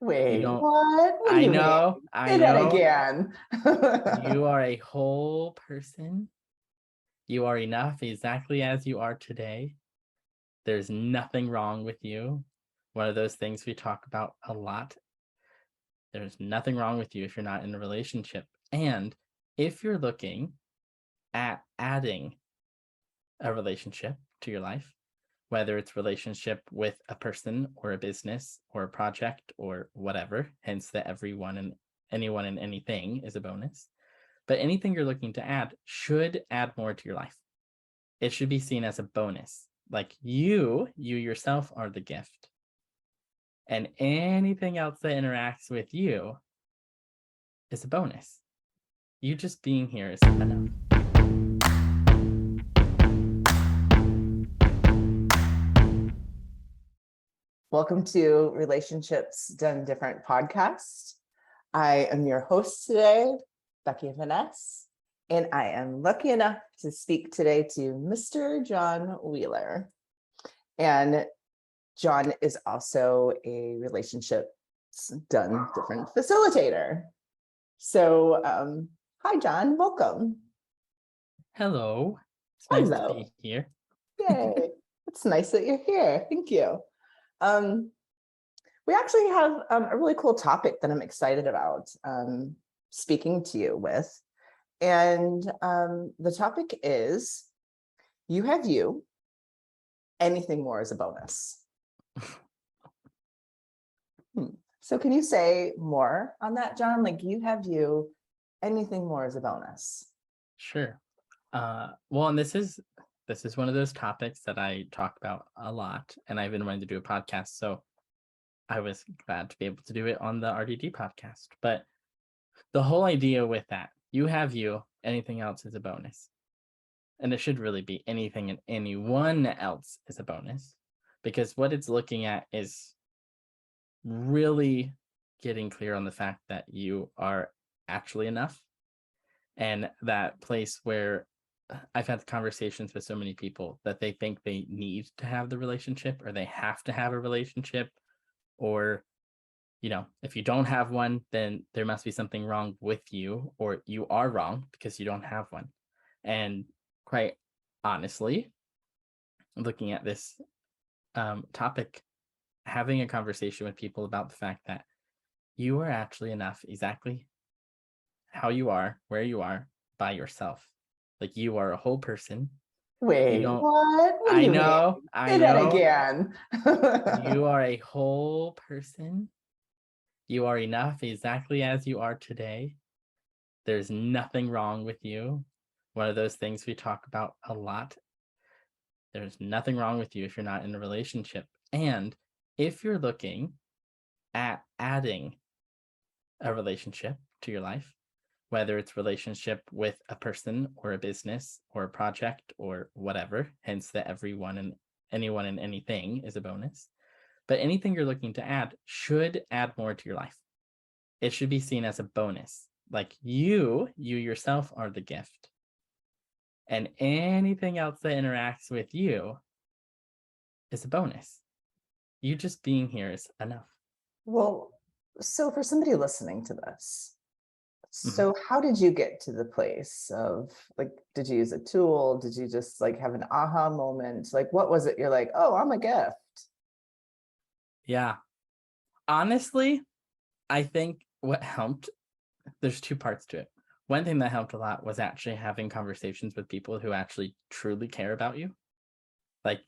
You Wait, don't. what? What do I you mean? know. Say that again. You are a whole person. You are enough exactly as you are today. There's nothing wrong with you. One of those things we talk about a lot. There's nothing wrong with you if you're not in a relationship. And if you're looking at adding a relationship to your life, whether it's relationship with a person or a business or a project or whatever, hence that everyone and anyone and anything is a bonus. But anything you're looking to add should add more to your life. It should be seen as a bonus. Like you yourself are the gift. And anything else that interacts with you is a bonus. You just being here is enough. Welcome to Relationships Done Different podcast. I am your host today, Becky Vannes, and I am lucky enough to speak today to Mr. John Wheeler. And John is also a Relationships Done Different facilitator. So, hi, John. Welcome. Hello. It's nice to be here. Yay. It's nice that you're here. Thank you. We actually have a really cool topic that I'm excited about speaking to you with. And the topic is, you have you, anything more is a bonus. So can you say more on that, John? Like, you have you, anything more is a bonus. Sure. Well, and this is one of those topics that I talk about a lot, and I've been wanting to do a podcast, so I was glad to be able to do it on the RDD podcast. But the whole idea with that, you have you, anything else is a bonus. And it should really be anything and anyone else is a bonus, because what it's looking at is really getting clear on the fact that you are actually enough. And that place where I've had conversations with so many people that they think they need to have the relationship, or they have to have a relationship, or, you know, if you don't have one, then there must be something wrong with you, or you are wrong because you don't have one. And quite honestly, looking at this topic, having a conversation with people about the fact that you are actually enough exactly how you are, where you are, by yourself. Like, you are a whole person. Wait, You don't. what? What do you mean? Say that again. You are a whole person. You are enough exactly as you are today. There's nothing wrong with you. One of those things we talk about a lot. There's nothing wrong with you if you're not in a relationship. And if you're looking at adding a relationship to your life, whether it's relationship with a person or a business or a project or whatever, hence that everyone and anyone and anything is a bonus. But anything you're looking to add should add more to your life. It should be seen as a bonus. Like you yourself are the gift. And anything else that interacts with you is a bonus. You just being here is enough. Well, so for somebody listening to this, so how did you get to the place of, like, did you use a tool? Did you just like have an aha moment? Like, what was it? You're like, oh, I'm a gift. Yeah. Honestly, I think what helped, there's two parts to it. One thing that helped a lot was actually having conversations with people who actually truly care about you. Like,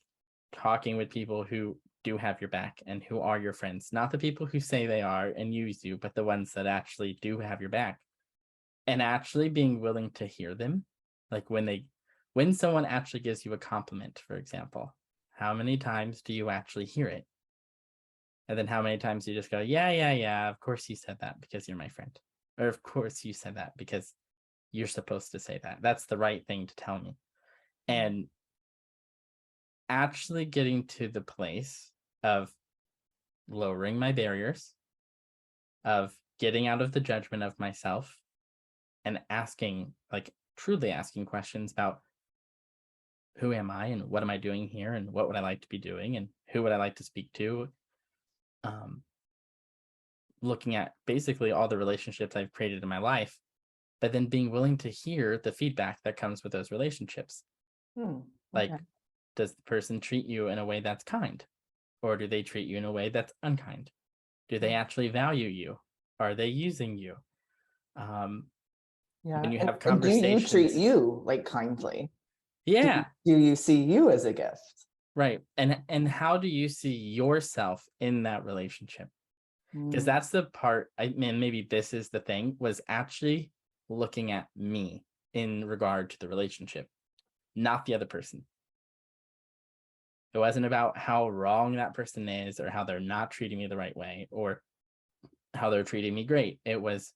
talking with people who do have your back and who are your friends, not the people who say they are and use you, but the ones that actually do have your back. And actually being willing to hear them. Like, when someone actually gives you a compliment, for example, how many times do you actually hear it? And then how many times you just go, yeah, of course you said that because you're my friend. Or of course you said that because you're supposed to say that. That's the right thing to tell me. And actually getting to the place of lowering my barriers, of getting out of the judgment of myself, and asking, like, truly asking questions about who am I and what am I doing here and what would I like to be doing and who would I like to speak to. looking at basically all the relationships I've created in my life, but then being willing to hear the feedback that comes with those relationships. Hmm. Like, Okay. does the person treat you in a way that's kind? Or do they treat you in a way that's unkind? Do they Mm. actually value you? Are they using you? Um, Yeah. when you have And do you treat conversations, you like kindly? Do, yeah, do you see you as a gift? right. And how do you see yourself in that relationship? Because Mm. that's the part, I mean, maybe this is the thing, was actually looking at me in regard to the relationship, not the other person. It wasn't about how wrong that person is or how they're not treating me the right way or how they're treating me great. It was,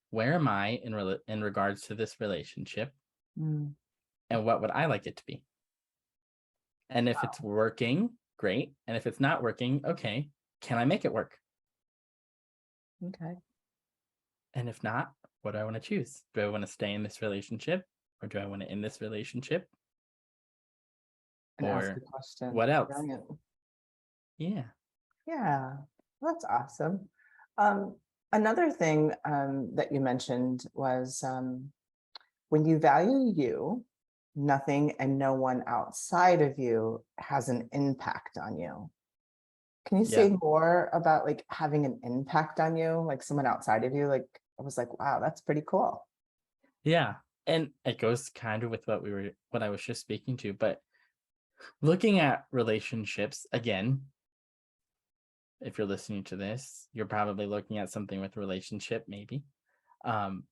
where am I in regards to this relationship, Mm. and what would I like it to be? And if it's working, great. And if it's not working, okay, can I make it work? Okay. And if not, what do I want to choose? Do I want to stay in this relationship, or do I want to end this relationship, And ask a or question. what else? Brilliant. Yeah. Yeah, that's awesome. Um, Another thing that you mentioned was when you value you, nothing and no one outside of you has an impact on you. Can you Yeah. say more about like having an impact on you, like someone outside of you? Like I was like, wow, that's pretty cool. Yeah. And it goes kind of with what I was just speaking to, but looking at relationships again, if you're listening to this, you're probably looking at something with relationship, maybe. Um,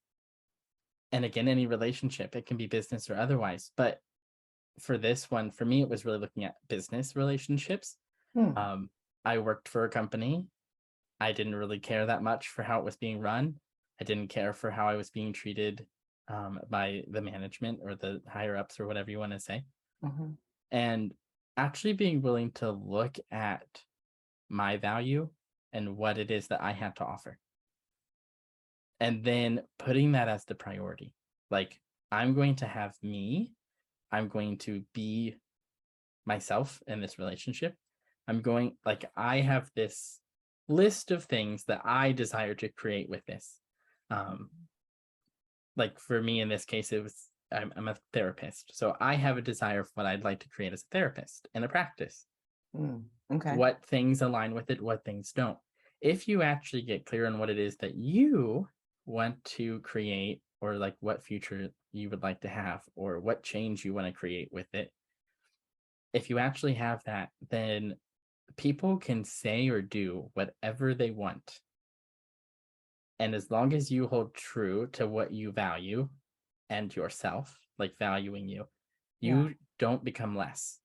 and again, any relationship, it can be business or otherwise. But for this one, for me, it was really looking at business relationships. Hmm. Um, I worked for a company. I didn't really care that much for how it was being run. I didn't care for how I was being treated by the management or the higher ups or whatever you want to say. Mhm. And actually being willing to look at my value and what it is that I have to offer. And then putting that as the priority. Like, I'm going to have me, I'm going to be myself in this relationship. I have this list of things that I desire to create with this. Um, like for me in this case, I'm a therapist. So I have a desire for what I'd like to create as a therapist in a practice. Mm. Okay. What things align with it, what things don't. If you actually get clear on what it is that you want to create, or like what future you would like to have, or what change you want to create with it, if you actually have that, then people can say or do whatever they want. And as long as you hold true to what you value and yourself, like valuing you, Yeah. you don't become less.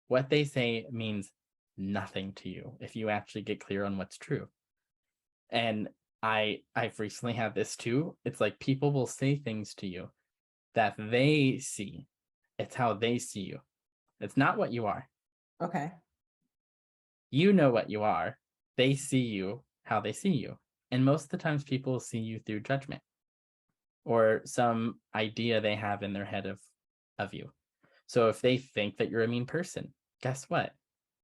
What they say means nothing to you if you actually get clear on what's true. And I've recently had this too. It's like people will say things to you that they see. It's how they see you. It's not what you are. Okay. You know what you are. They see you how they see you. And most of the times people see you through judgment or some idea they have in their head of you. So if they think that you're a mean person, guess what?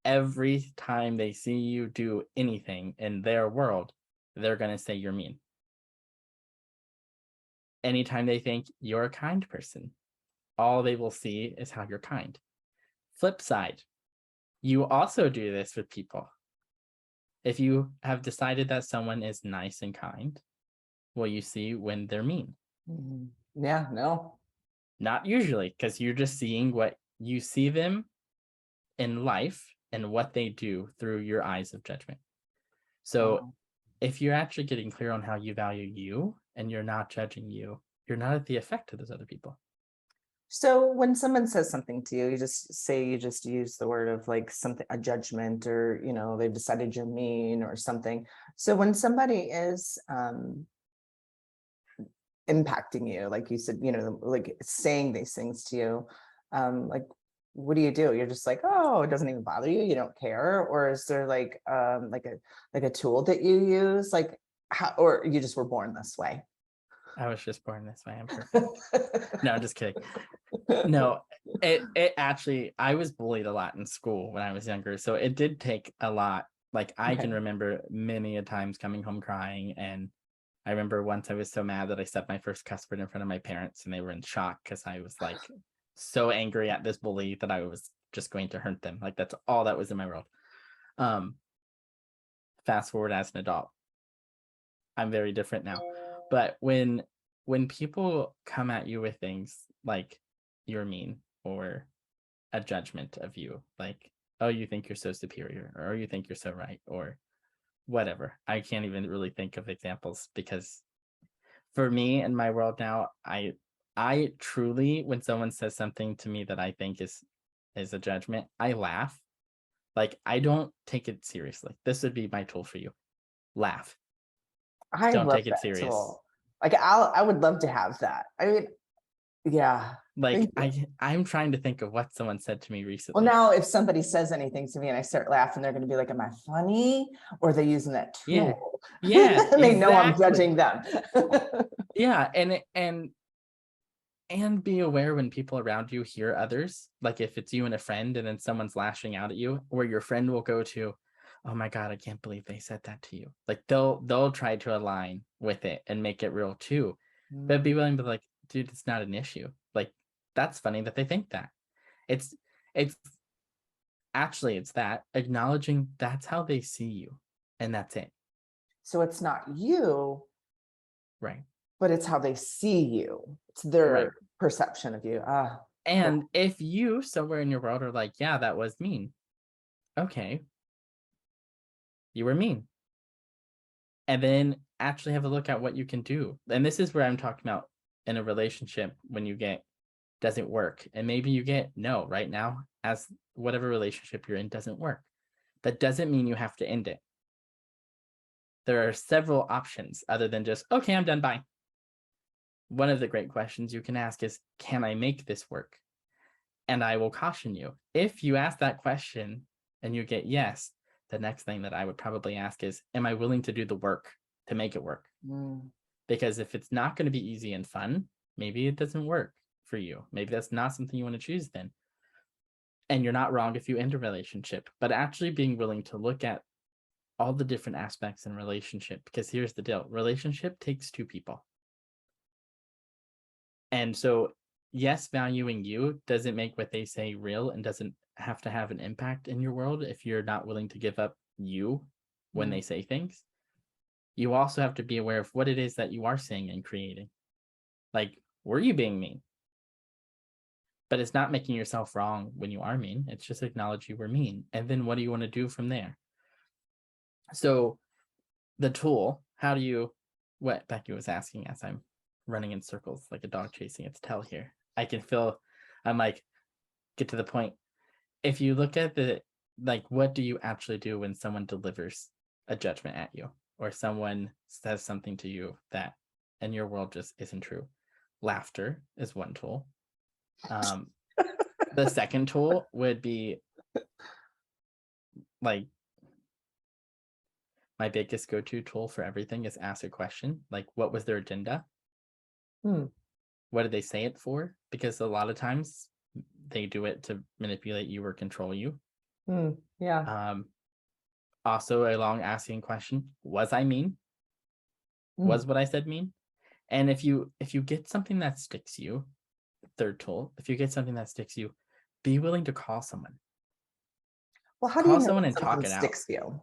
Every time they see you do anything in their world, they're going to say you're mean. Anytime they think you're a kind person, all they will see is how you're kind. Flip side, you also do this with people. If you have decided that someone is nice and kind, will you see when they're mean? Mhm. Yeah, no. Not usually, because you're just seeing what you see them in life and what they do through your eyes of judgment. So Wow. if you're actually getting clear on how you value you and you're not judging you, you're not at the effect of those other people. So when someone says something to you, you just use the word of like something, a judgment, or they've decided you're mean or something. So when somebody is impacting you, like you said, like saying these things to you, like what do? You're just like, oh, it doesn't even bother you, you don't care, or is there like a tool that you use, like how, or you just were born this way? I was just born this way. I'm perfect. No, I'm just kidding. No, it actually, I was bullied a lot in school when I was younger. So it did take a lot. Like I can remember many a times coming home crying, and I remember once I was so mad that I said my first cuss word in front of my parents, and they were in shock because I was like so angry at this bully that I was just going to hurt them. Like that's all that was in my world. Fast forward as an adult, I'm very different now. But when people come at you with things like you're mean, or a judgment of you, like, oh, you think you're so superior, or you think you're so right, or whatever. I can't even really think of examples, because for me in my world now, I truly, when someone says something to me that I think is a judgment, I laugh. Like I don't take it seriously. This would be my tool for you. Laugh. I Don't love take it that serious. tool. Like I would love to have that. I mean, yeah. Like Thank you. I'm trying to think of what someone said to me Well, recently. now if somebody says anything to me and I start laughing, they're going to be like, "Am I funny?" Or are they using that Yeah. tool? Yeah, And they know I'm exactly. judging them. Yeah, and be aware when people around you hear others, like if it's you and a friend and then someone's lashing out at you, where your friend will go to, oh my god, I can't believe they said that to you. Like they'll try to align with it and make it real too, but be willing to be like, dude, it's not an issue. Like that's funny that they think that. It's actually, it's that acknowledging that's how they see you, and that's it. So it's not you, Right. but it's how they see you. It's Right. their perception of you. Ah, cool. And if you somewhere in your world are like, yeah, that was mean, okay, you were mean, and then actually have a look at what you can do. And this is where I'm talking about in a relationship, when you get doesn't work, and maybe you get no right now, as whatever relationship you're in doesn't work. That doesn't mean you have to end it. There are several options other than just, okay, I'm done, bye. One of the great questions you can ask is, can I make this work? And I will caution you, if you ask that question and you get yes, the next thing that I would probably ask is, am I willing to do the work to make it work? Mm. Because if it's not going to be easy and fun, maybe it doesn't work for you. Maybe that's not something you want to choose then. And you're not wrong if you end a relationship, but actually being willing to look at all the different aspects in relationship, because here's the deal: relationship takes two people. And so, yes, valuing you doesn't make what they say real, and doesn't have to have an impact in your world if you're not willing to give up you when they say things. You also have to be aware of what it is that you are saying and creating. Like, were you being mean? But it's not making yourself wrong when you are mean. It's just acknowledge you were mean. And then what do you want to do from there? So, the tool, how do you, what Becky was asking as I'm running in circles like a dog chasing its tail here. I can feel, I'm like, get to the point. If you look at the, like, what do you actually do when someone delivers a judgment at you, or someone says something to you that in your world just isn't true? Laughter is one tool. The second tool would be, like, my biggest go-to tool for everything is ask a question, like, what was their agenda? Hmm. What did they say it for? Because a lot of times they do it to manipulate you or control you. Hmm. Yeah. Also, a long asking question: was I mean? Hmm. Was what I said mean? And if you get something that sticks you, third tool, if you get something that sticks you, be willing to call someone. Well, how do you Call know someone when and talk something it out. sticks you?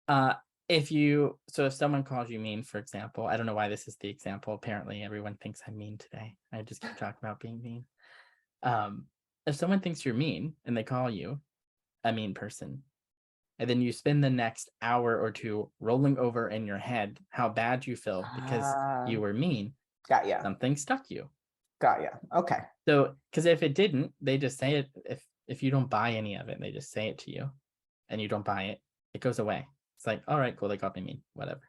Uh, if someone calls you mean, for example, I don't know why this is the example. Apparently, everyone thinks I'm mean today. I just keep talking about being mean. Um, if someone thinks you're mean and they call you a mean person, and then you spend the next hour or two rolling over in your head how bad you feel because Ah, you were mean, got ya. something stuck you. Got ya. Okay. So, because if it didn't, they just say it. If you don't buy any of it, they just say it to you, and you don't buy it, it goes away. It's like, all right, cool, they got me mean, whatever.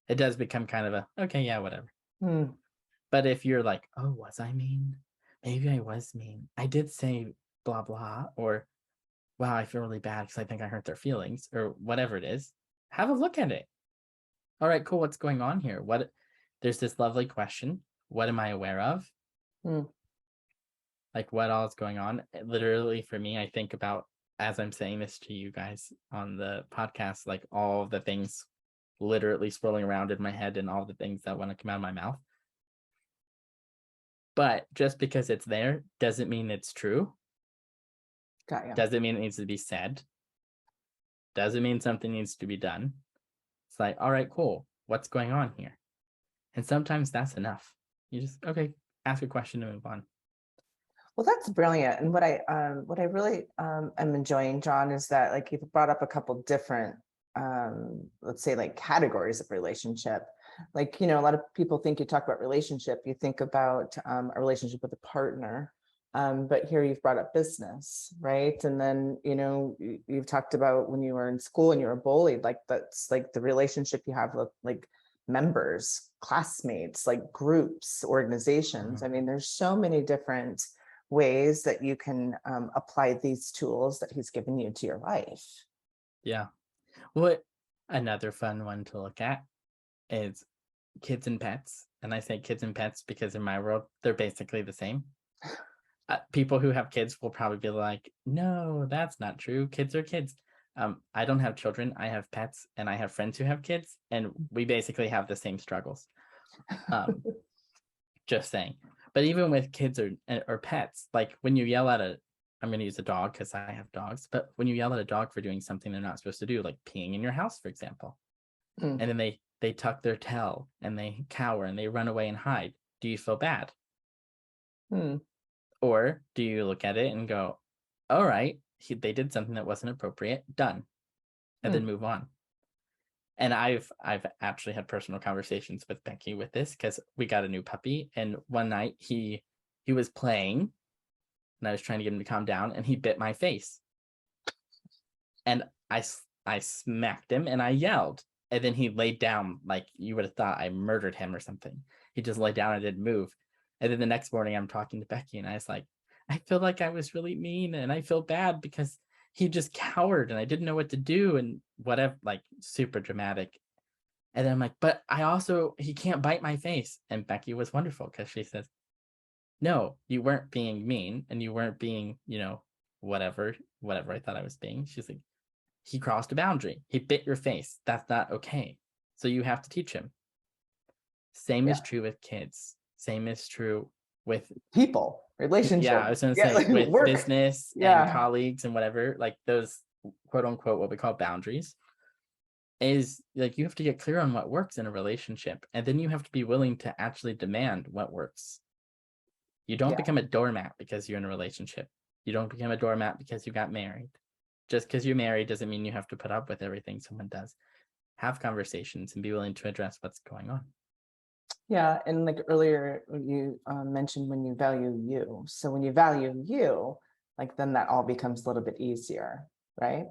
It does become kind of a, okay, yeah, whatever. Hmm. But if you're like, oh, was I mean? Maybe I was mean. I did say blah blah, or wow, I feel really bad because I think I hurt their feelings, or whatever it is. Have a look at it. All right, cool. What's going on here? There's this lovely question. What am I aware of? Hmm. Like, what all is going on? Literally, for me, I think about as I'm saying this to you guys on the podcast, like all the things literally swirling around in my head and all the things that want to come out of my mouth. But just because it's there doesn't mean it's true. Got you. Doesn't mean it needs to be said. Doesn't mean something needs to be done. It's like, all right, cool. What's going on here? And sometimes that's enough. You just, okay, ask a question and move on. Well, that's brilliant. And what I really am enjoying, John, is that like you've brought up a couple different let's say like categories of relationship. Like, you know, a lot of people think you talk about relationship, you think about a relationship with a partner. But here you've brought up business, right? And then, you know, you've talked about when you were in school and you were bullied, like that's like the relationship you have with like members, classmates, like groups, organizations. I mean, there's so many different ways that you can apply these tools that he's given you to your life. Yeah. What another fun one to look at is kids and pets. And I say kids and pets because in my world, they're basically the same. People who have kids will probably be like, no, that's not true. Kids are kids. I don't have children. I have pets and I have friends who have kids, and we basically have the same struggles. Just saying. But even with kids or pets, like when you yell at I'm going to use a dog because I have dogs, but when you yell at a dog for doing something they're not supposed to do, like peeing in your house, for example, and then they tuck their tail and they cower and they run away and hide, do you feel bad? Or do you look at it and go, all right, they did something that wasn't appropriate, done, and then move on? And I've actually had personal conversations with Becky with this because we got a new puppy, and one night he was playing, and I was trying to get him to calm down, and he bit my face, and I smacked him and I yelled, and then he laid down like you would have thought I murdered him or something. He just laid down and didn't move. And then the next morning I'm talking to Becky and I was like, I feel like I was really mean and I feel bad because he just cowered and I didn't know what to do and whatever, like super dramatic. And then I'm like, but he can't bite my face. And Becky was wonderful because she says, no, you weren't being mean and you weren't being, whatever I thought I was being. She's like, he crossed a boundary. He bit your face. That's not okay. So you have to teach him. Same is true with kids. Same is true with people, relationships. Yeah, I was going to say with work. business and colleagues and whatever, like those quote unquote, what we call boundaries, is like you have to get clear on what works in a relationship. And then you have to be willing to actually demand what works. You don't become a doormat because you're in a relationship. You don't become a doormat because you got married. Just because you're married doesn't mean you have to put up with everything someone does. Have conversations and be willing to address what's going on. Yeah, and like earlier you mentioned when you value you. So when you value you, like then that all becomes a little bit easier, right?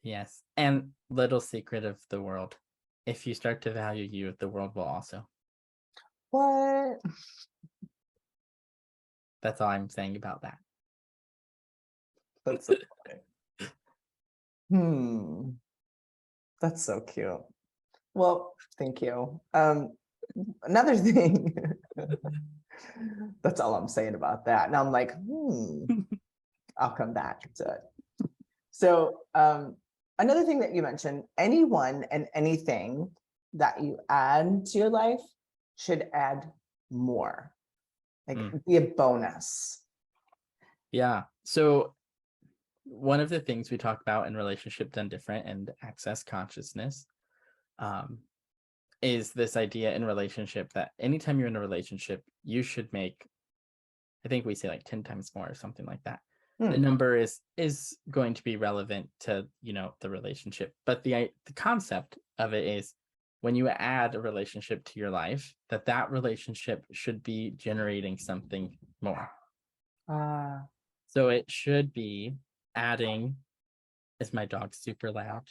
Yes. And little secret of the world. If you start to value you, the world will also. What? That's all I'm saying about that. That's so funny. That's so cute. Well, thank you. Another thing. That's all I'm saying about that. And I'm like, I'll come back to it. So another thing that you mentioned, anyone and anything that you add to your life should add more, like be a bonus. Yeah. So one of the things we talk about in Relationship Done Different and Access Consciousness is this idea in relationship that anytime you're in a relationship, you should make, I think we say like 10 times more or something like that. The number is going to be relevant to, the relationship. But the concept of it is when you add a relationship to your life, that relationship should be generating something more. So it should be adding, is my dog super loud?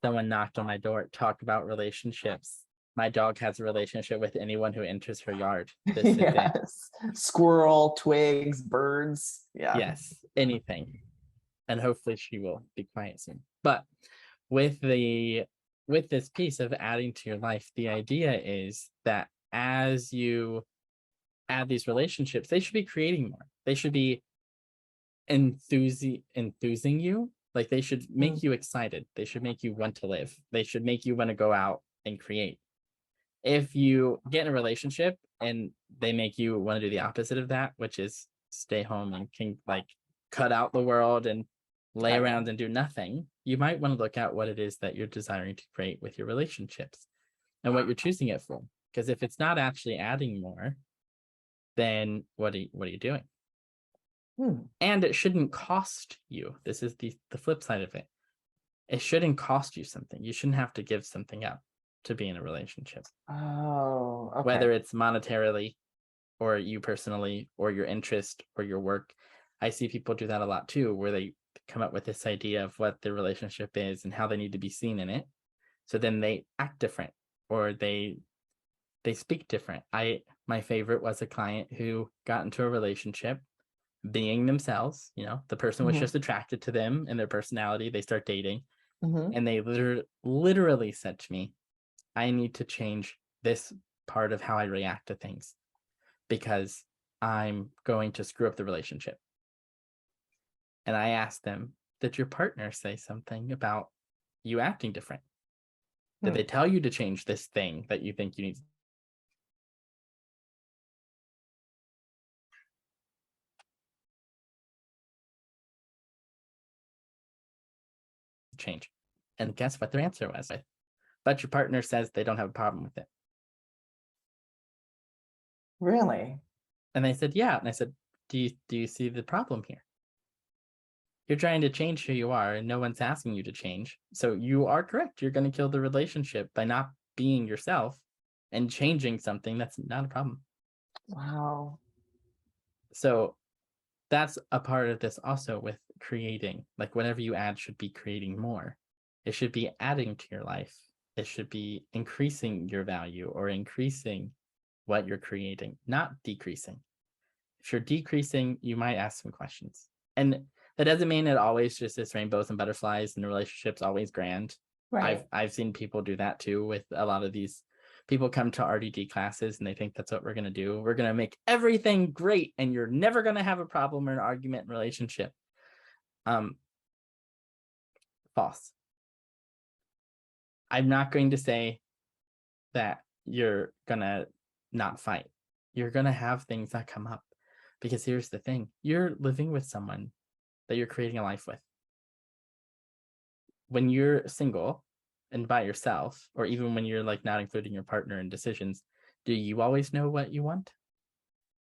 Someone knocked on my door, talk about relationships. My dog has a relationship with anyone who enters her yard. This is it. Squirrel, twigs, birds. Yeah. Yes, anything. And hopefully she will be quiet soon. But with this piece of adding to your life, the idea is that as you add these relationships, they should be creating more. They should be enthusing you. Like they should make you excited. They should make you want to live. They should make you want to go out and create. If you get in a relationship and they make you want to do the opposite of that, which is stay home and can like cut out the world and lay around and do nothing, you might want to look at what it is that you're desiring to create with your relationships and what you're choosing it for. Because if it's not actually adding more, then what are you doing? And it shouldn't cost you. This is the flip side of it. It shouldn't cost you something. You shouldn't have to give something up to be in a relationship. Oh, okay. Whether it's monetarily or you personally or your interest or your work. I see people do that a lot too, where they come up with this idea of what their relationship is and how they need to be seen in it. So then they act different or they speak different. My favorite was a client who got into a relationship being themselves. The person was just attracted to them and their personality. They start dating and they literally said to me, I need to change this part of how I react to things because I'm going to screw up the relationship. And I asked them, did your partner say something about you acting different? Did they tell you to change this thing that you think you need to change? And guess what their answer was? But your partner says they don't have a problem with it. Really? And they said, yeah. And I said, do you see the problem here? You're trying to change who you are and no one's asking you to change. So you are correct. You're going to kill the relationship by not being yourself and changing something that's not a problem. Wow. So that's a part of this also with creating. Like whatever you add should be creating more. It should be adding to your life. It should be increasing your value or increasing what you're creating, not decreasing. If you're decreasing, you might ask some questions. And that doesn't mean it always just is rainbows and butterflies and the relationship's always grand. Right. I've seen people do that too with a lot of these people come to RDD classes and they think that's what we're going to do. We're going to make everything great and you're never going to have a problem or an argument in relationship. False. I'm not going to say that you're going to not fight. You're going to have things that come up because here's the thing. You're living with someone that you're creating a life with. When you're single and by yourself, or even when you're like not including your partner in decisions, do you always know what you want?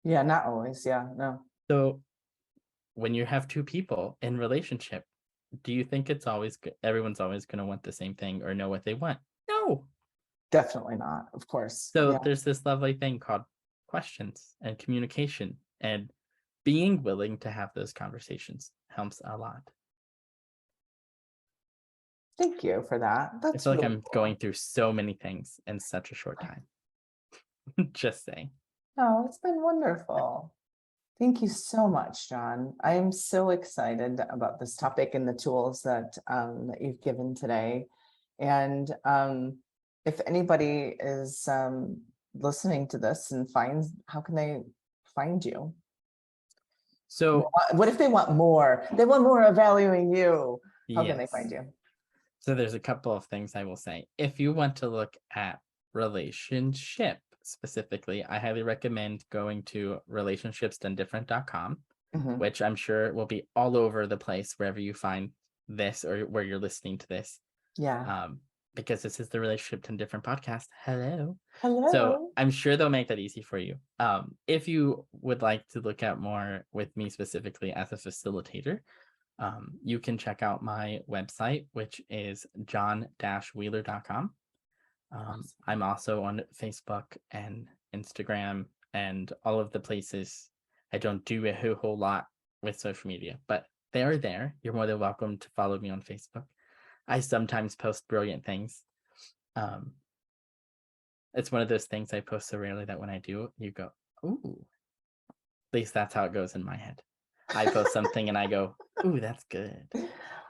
Yeah, not always. Yeah, no. So when you have two people in relationship, do you think it's always everyone's always going to want the same thing or know what they want? No. Definitely not, of course. So there's this lovely thing called questions and communication, and being willing to have those conversations helps a lot. Thank you for that. I feel like I'm going through so many things in such a short time. Just saying. Oh, it's been wonderful. Thank you so much, John. I am so excited about this topic and the tools that you've given today. And if anybody is listening to this and how can they find you? So what if they want more? They want more of valuing you. How can they find you? So there's a couple of things I will say. If you want to look at relationship specifically, I highly recommend going to relationshipsdonedifferent.com, which I'm sure will be all over the place wherever you find this or where you're listening to this. Yeah. Because this is the Relationship Done Different podcast. Hello. Hello. So I'm sure they'll make that easy for you. If you would like to look at more with me specifically as a facilitator, you can check out my website, which is john-wheeler.com. I'm also on Facebook and Instagram and all of the places. I don't do a whole lot with social media, but they are there. You're more than welcome to follow me on Facebook. I sometimes post brilliant things. It's one of those things I post so rarely that when I do, you go, ooh. At least that's how it goes in my head. I post something and I go, ooh, that's good.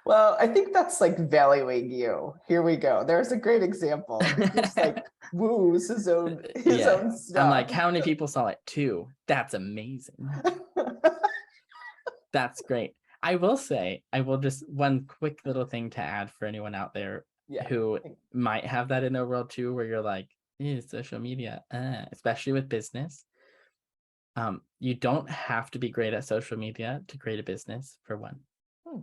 Well, I think that's like valuing you. Here we go. There's a great example. It's like woos his own stuff. I'm like, how many people saw it? 2. That's amazing. That's great. I will say, I will just one quick little thing to add for anyone out there Yeah. who might have that in their world too, where you're like, social media, especially with business. You don't have to be great at social media to create a business, for one.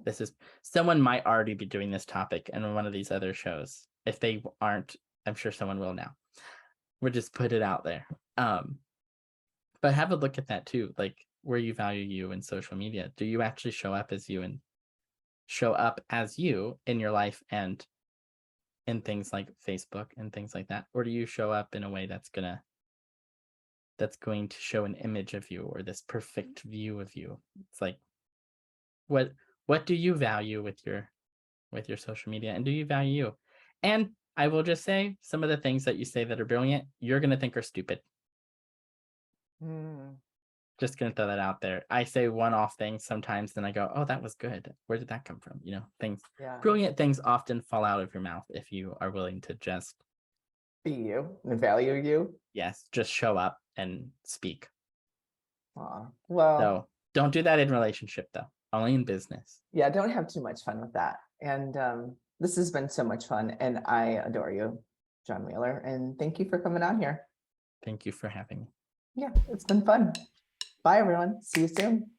This is someone might already be doing this topic in one of these other shows. If they aren't, I'm sure someone will now. We'll just put it out there. But have a look at that too, like where you value you in social media. Do you actually show up as you and show up as you in your life and in things like Facebook and things like that? Or do you show up in a way that's going to show an image of you or this perfect view of you? It's like, what do you value with your social media, and do you value you? And I will just say, some of the things that you say that are brilliant, you're going to think are stupid. Just going to throw that out there. I say one-off things sometimes, then I go, oh, that was good. Where did that come from? Things, brilliant things often fall out of your mouth if you are willing to just Be you and value you. yes, just show up and speak. Well, So don't do that in relationship though, only in business. yeah, don't have too much fun with that. And this has been so much fun, and I adore you, John Wheeler, and thank you for coming on here. Thank you for having me. Yeah, it's been fun. Bye, everyone. See you soon.